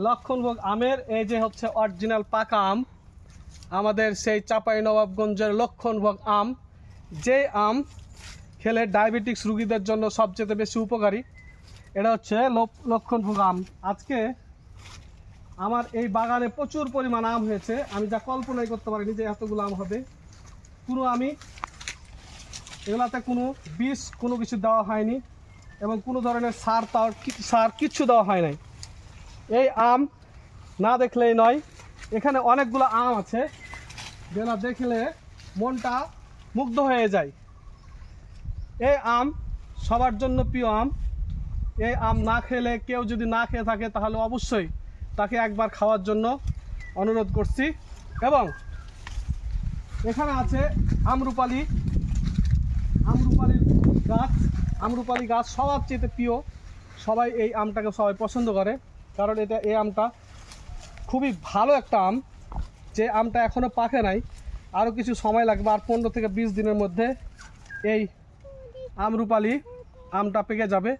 লক্ষণভোগ আমের এই যে হচ্ছে অরিজিনাল পাকা আম, আমাদের সেই চাঁপাইনবাবগঞ্জের লক্ষণভোগ আম, যে আম খেলে ডায়াবেটিক্স রোগীদের জন্য সবচেয়ে বেশি উপকারী। এটা হচ্ছে লক্ষণভোগ আম। আজকে আমার এই বাগানে প্রচুর পরিমাণ আম হয়েছে, আমি যা কল্পনাই করতে পারিনি যে এতগুলো আম হবে। পুরো আমি এগুলাতে কোনো বিষ কোনো কিছু দেওয়া হয়নি এবং কোনো ধরনের সার কিচ্ছু দেওয়া হয় নাই। এই আম না দেখলেই নয়, এখানে অনেকগুলো আম আছে যেটা দেখলে মনটা মুগ্ধ হয়ে যায়। এই আম সবার জন্য প্রিয় আম। এই আম না খেলে, কেউ যদি না খেয়ে থাকে তাহলে অবশ্যই তাকে একবার খাওয়ার জন্য অনুরোধ করছি। এবং এখানে আছে আমরুপালি গাছ। আমরুপালি গাছ সবার চেয়ে প্রিয়, সবাই এই আমটাকে সবাই পছন্দ করে, কারণ এই আমটা খুবই ভালো একটা আম। যে আমটা এখনও পাকে নাই, আরও কিছু সময় লাগবে, আর 15 থেকে 20 দিনের মধ্যে এই আমরুপালি আমটা পেকে যাবে।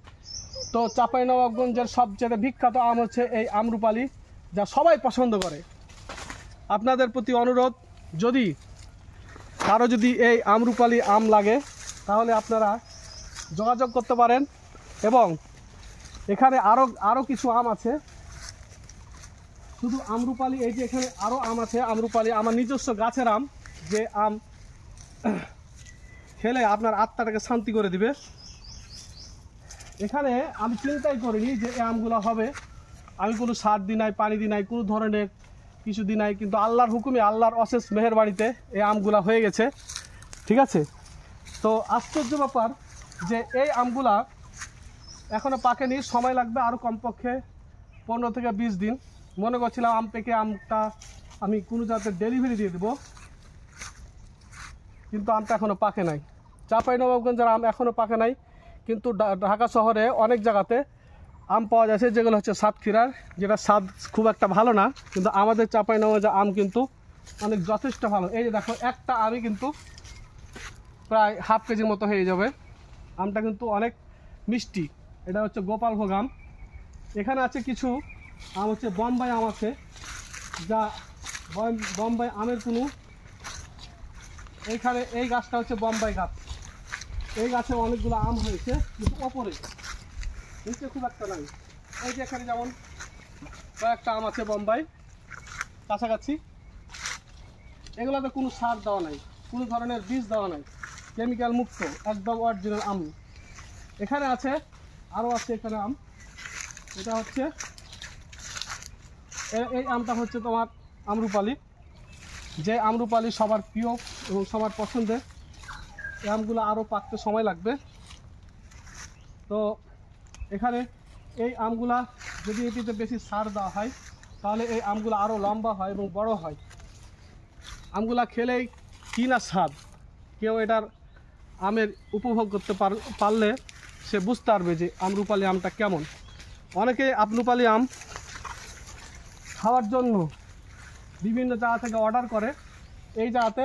তো চাঁপাইনবাবগঞ্জের সবচেয়ে বিখ্যাত আম হচ্ছে এই আমরুপালি, যা সবাই পছন্দ করে। আপনাদের প্রতি অনুরোধ, যদি কারো যদি এই আমরুপালি আম লাগে তাহলে আপনারা যোগাযোগ করতে পারেন। এবং এখানে আরও কিছু আম আছে, শুধু আমরুপালি, এই যে এখানে আরও আম আছে আমরুপালি, আমার নিজস্ব গাছের আম, যে আম খেলে আপনার আত্মাটাকে শান্তি করে দিবে। এখানে আমি চিন্তাই করিনি যে এই আমগুলো হবে, আমি কোনো সার দিই নাই, পানি দিই নাই, কোনো ধরনের কিছু দিই নাই, কিন্তু আল্লাহর হুকুমে, আল্লাহর অশেষ মেহেরবাড়িতে এই আমগুলা হয়ে গেছে। ঠিক আছে, তো আশ্চর্য ব্যাপার যে এই আমগুলা এখনও পাকেনি, সময় লাগবে আরও কমপক্ষে 15 থেকে 20 দিন। মনে করছিলাম আম পেকে আমটা আমি কোনো জাতের ডেলিভারি দিয়ে দেবো, কিন্তু আমটা এখনও পাকে নাই। চাঁপাইনবাবগঞ্জের আম এখনও পাকে নাই, কিন্তু ঢাকা শহরে অনেক জায়গাতে আম পাওয়া যাচ্ছে যেগুলো হচ্ছে সাতক্ষীরার, যেটা স্বাদ খুব একটা ভালো না, কিন্তু আমাদের চাঁপাইনবাবগঞ্জের আম কিন্তু অনেক যথেষ্ট ভালো। এই যে দেখো, একটা আমই কিন্তু প্রায় হাফ কেজির মতো হয়ে যাবে। আমটা কিন্তু অনেক মিষ্টি। এটা হচ্ছে গোপালভোগ আম। এখানে আছে কিছু আম হচ্ছে বোম্বাই আম আছে, যা বোম্বাই আমের কোনো, এইখানে এই গাছটা হচ্ছে বোম্বাই গাছ। এই গাছে অনেকগুলো আম হয়েছে, কিন্তু ওপরে নিচে খুব একটা নাই। এই যে এখানে যেমন কয়েকটা আম আছে বোম্বাই কাছাকাছি, এগুলোতে কোনো সার দেওয়া নাই, কোনো ধরনের বীজ দেওয়া নাই, কেমিক্যাল মুক্ত, একদম অরিজিনাল আম। এখানে আছে আরও আছে এখানে আম। এটা হচ্ছে এই আমটা হচ্ছে তোমার আমরুপালি, যে আমরুপালি সবার প্রিয় এবং সবার পছন্দের। এই আমগুলো আরও পাকতে সময় লাগবে। তো এখানে এই আমগুলা যদি এটিতে বেশি সার দেওয়া হয় তাহলে এই আমগুলো আরও লম্বা হয় এবং বড় হয়। আমগুলা খেলেই কি না স্বাদ, কেউ এটার আমের উপভোগ করতে পারলে সে বুঝতে পারবে যে আমরুপালি আমটা কেমন। অনেকে আমরুপালি আম খাওয়ার জন্য বিভিন্ন জায়গা থেকে অর্ডার করে। এই জায়গাতে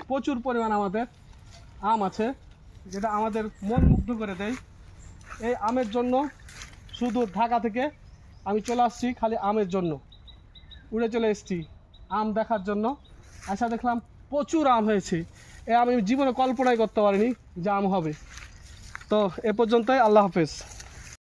প্রচুর পরিমাণ আমাদের আম আছে, যেটা আমাদের মন মুগ্ধ করে দেয়। এই আমের জন্য শুধু ঢাকা থেকে আমি চলে আসছি খালি আমের জন্য, উড়ে চলে এসেছি আম দেখার জন্য। আশা দেখলাম প্রচুর আম হয়েছে, আমি জীবনে কল্পনাই করতে পারিনি যে আম হবে। তো এ পর্যন্তই, আল্লাহ হাফেজ।